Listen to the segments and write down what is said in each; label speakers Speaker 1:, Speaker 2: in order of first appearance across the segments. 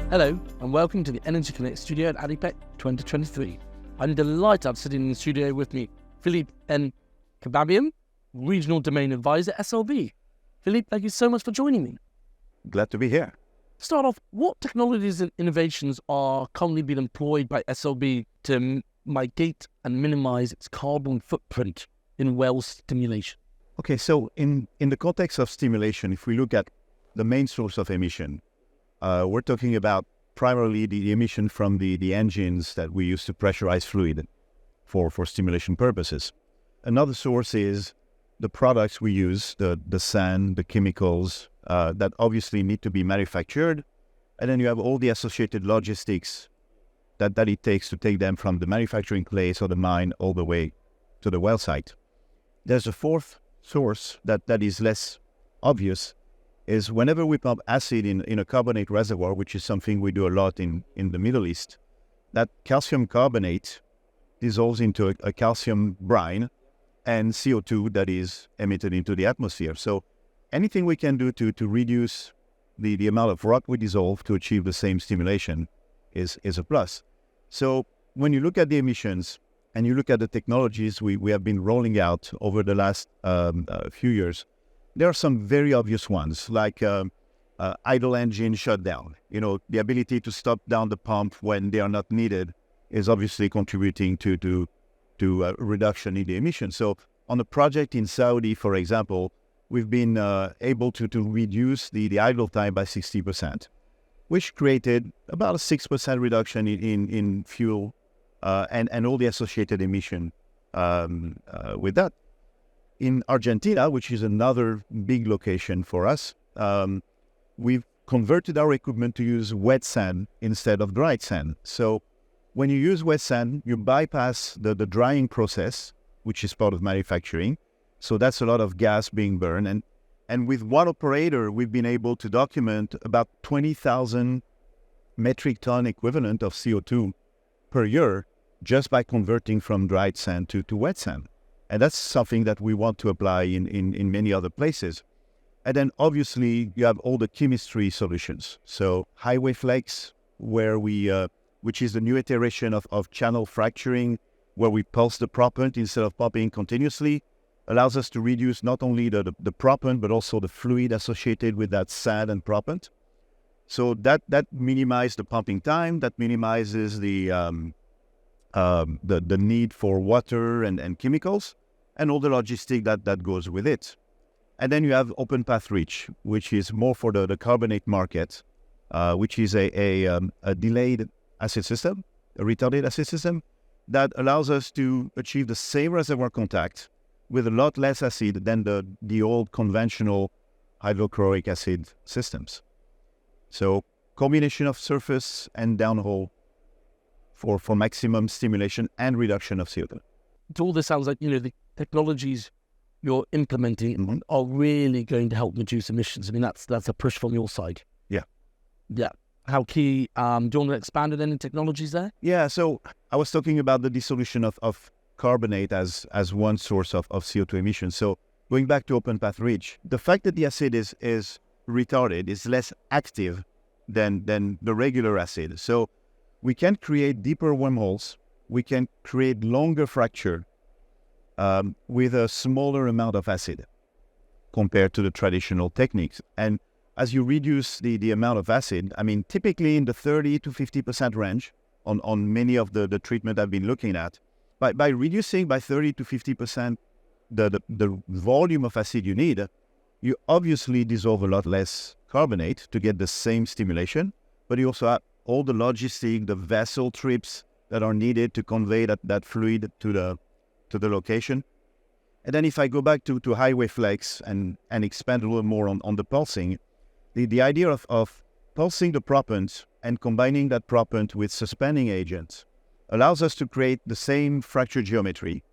Speaker 1: Hello and welcome to the Energy Connect studio at ADIPEC 2023. I'm delighted to have sitting in the studio with me Philippe Enkababian, Regional Domain Advisor, SLB. Philippe, thank you so much for joining me.
Speaker 2: Glad to be here.
Speaker 1: Start off, what technologies and innovations are currently being employed by SLB to mitigate and minimize its carbon footprint in well stimulation?
Speaker 2: Okay, so in the context of stimulation, if we look at the main source of emission, we're talking about primarily the emission from the engines that we use to pressurize fluid for stimulation purposes. Another source is the products we use, the sand, the chemicals that obviously need to be manufactured. And then you have all the associated logistics that it takes to take them from the manufacturing place or the mine all the way to the well site. There's a fourth source that is less obvious, is whenever we pump acid in a carbonate reservoir, which is something we do a lot in the Middle East, that calcium carbonate dissolves into a calcium brine and CO2 that is emitted into the atmosphere. So anything we can do to reduce the amount of rock we dissolve to achieve the same stimulation is a plus. So when you look at the emissions and you look at the technologies we have been rolling out over the last few years, there are some very obvious ones, like idle engine shutdown. You know, the ability to stop down the pump when they are not needed is obviously contributing to a reduction in the emissions. So on a project in Saudi, for example, we've been able to reduce the idle time by 60%, which created about a 6% reduction in fuel and all the associated emission with that. In Argentina, which is another big location for us, we've converted our equipment to use wet sand instead of dried sand. So when you use wet sand, you bypass the drying process, which is part of manufacturing. So that's a lot of gas being burned. And with one operator, we've been able to document about 20,000 metric ton equivalent of CO2 per year just by converting from dried sand to wet sand. And that's something that we want to apply in many other places. And then obviously you have all the chemistry solutions. So highway flex, which is the new iteration of channel fracturing, where we pulse the proppant instead of pumping continuously, allows us to reduce not only the proppant, but also the fluid associated with that sand and proppant. So that minimizes the pumping time, that minimizes the need for water and chemicals, and all the logistic that goes with it. And then you have open path reach, which is more for the carbonate market, which is a delayed acid system, a retarded acid system, that allows us to achieve the same reservoir contact with a lot less acid than the old conventional hydrochloric acid systems. So combination of surface and downhole for maximum stimulation and reduction of CO2.
Speaker 1: All this sounds like, the technologies you're implementing are really going to help reduce emissions. I mean, that's a push from your side.
Speaker 2: Yeah.
Speaker 1: Yeah. How key, do you want to expand on any technologies there?
Speaker 2: Yeah, so I was talking about the dissolution of carbonate as one source of CO2 emissions. So going back to open path reach, the fact that the acid is retarded, is less active than the regular acid. So we can create deeper wormholes. We can create longer fracture with a smaller amount of acid compared to the traditional techniques. And as you reduce the amount of acid, I mean, typically in the 30 to 50% range on many of the treatment I've been looking at, by reducing by 30 to 50% the volume of acid you need, you obviously dissolve a lot less carbonate to get the same stimulation, but you also have all the logistic, the vessel trips that are needed to convey that fluid to the location. And then if I go back to highway flex and expand a little more on the pulsing, the idea of pulsing the proppant and combining that proppant with suspending agents allows us to create the same fracture geometry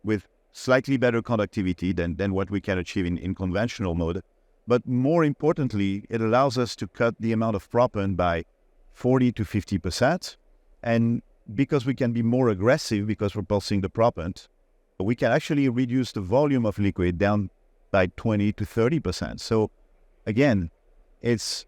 Speaker 2: with slightly better conductivity than what we can achieve in conventional mode. But more importantly, it allows us to cut the amount of proppant by 40 to 50%. And because we can be more aggressive because we're pulsing the proppant, we can actually reduce the volume of liquid down by 20 to 30%. So again, it's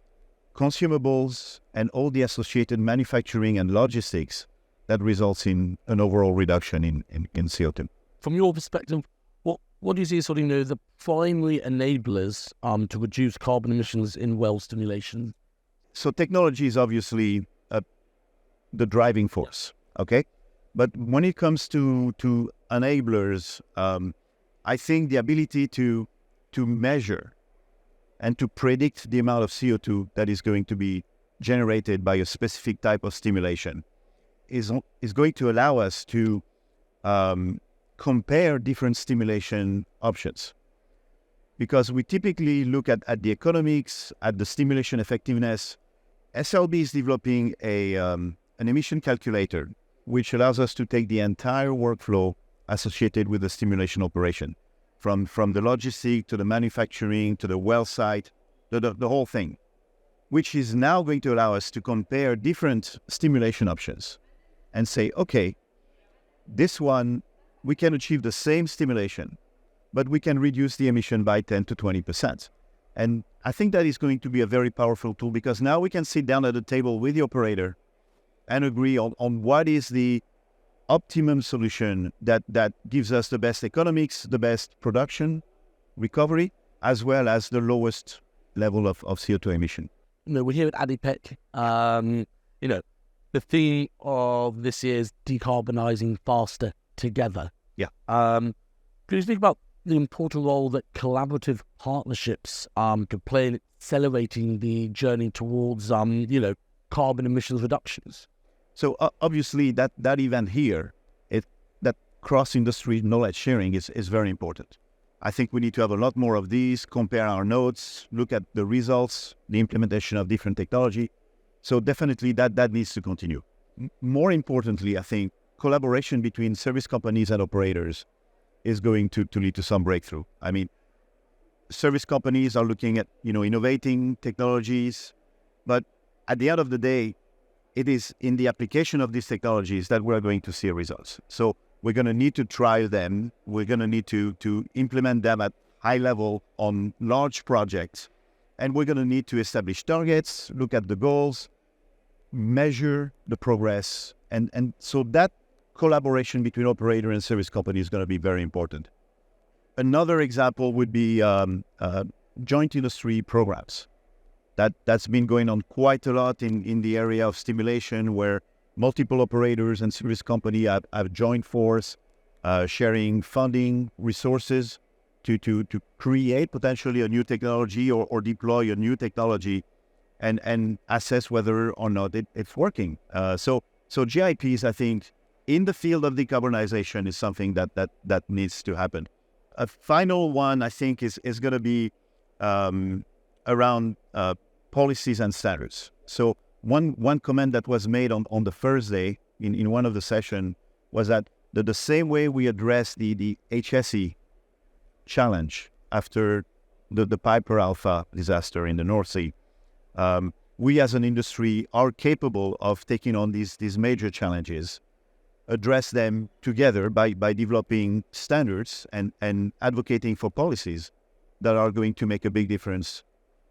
Speaker 2: consumables, and all the associated manufacturing and logistics that results in an overall reduction in CO2.
Speaker 1: From your perspective, what do you see as sort of, the primary enablers to reduce carbon emissions in well stimulation?
Speaker 2: So technology is obviously the driving force, okay? But when it comes to enablers, I think the ability to measure and to predict the amount of CO2 that is going to be generated by a specific type of stimulation is going to allow us to compare different stimulation options. Because we typically look at the economics, at the stimulation effectiveness. SLB is developing an emission calculator, which allows us to take the entire workflow associated with the stimulation operation, from the logistic to the manufacturing to the well site, the whole thing, which is now going to allow us to compare different stimulation options and say, okay, this one, we can achieve the same stimulation, but we can reduce the emission by 10 to 20%. And I think that is going to be a very powerful tool, because now we can sit down at the table with the operator and agree on what is the optimum solution that gives us the best economics, the best production, recovery, as well as the lowest level of CO2 emission.
Speaker 1: We're here at ADIPEC. The theme of this year is decarbonising faster together.
Speaker 2: Yeah.
Speaker 1: Could you speak about the important role that collaborative partnerships could play in accelerating the journey towards, carbon emissions reductions?
Speaker 2: So obviously that event here, that cross-industry knowledge sharing is very important. I think we need to have a lot more of these, compare our notes, look at the results, the implementation of different technology. So definitely that needs to continue. More importantly, I think collaboration between service companies and operators is going to lead to some breakthrough. I mean, service companies are looking at, innovating technologies, but at the end of the day, it is in the application of these technologies that we're going to see results. So we're going to need to try them. We're going to need to implement them at high level on large projects. And we're going to need to establish targets, look at the goals, measure the progress. And so that collaboration between operator and service company is going to be very important. Another example would be joint industry programs. That's been going on quite a lot in the area of stimulation, where multiple operators and service company have joined force, sharing funding resources to create potentially a new technology or deploy a new technology and assess whether or not it's working. So GIPs, I think, in the field of decarbonization is something that needs to happen. A final one, I think, is going to be around policies and standards. So one comment that was made on the first day in one of the sessions was that the same way we address the HSE challenge after the Piper Alpha disaster in the North Sea, we as an industry are capable of taking on these major challenges, address them together by developing standards and advocating for policies that are going to make a big difference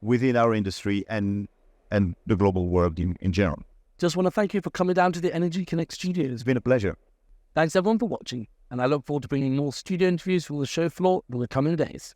Speaker 2: within our industry and the global world in general.
Speaker 1: Just want to thank you for coming down to the Energy Connect studios.
Speaker 2: It's been a pleasure.
Speaker 1: Thanks everyone for watching, and I look forward to bringing more studio interviews from the show floor in the coming days.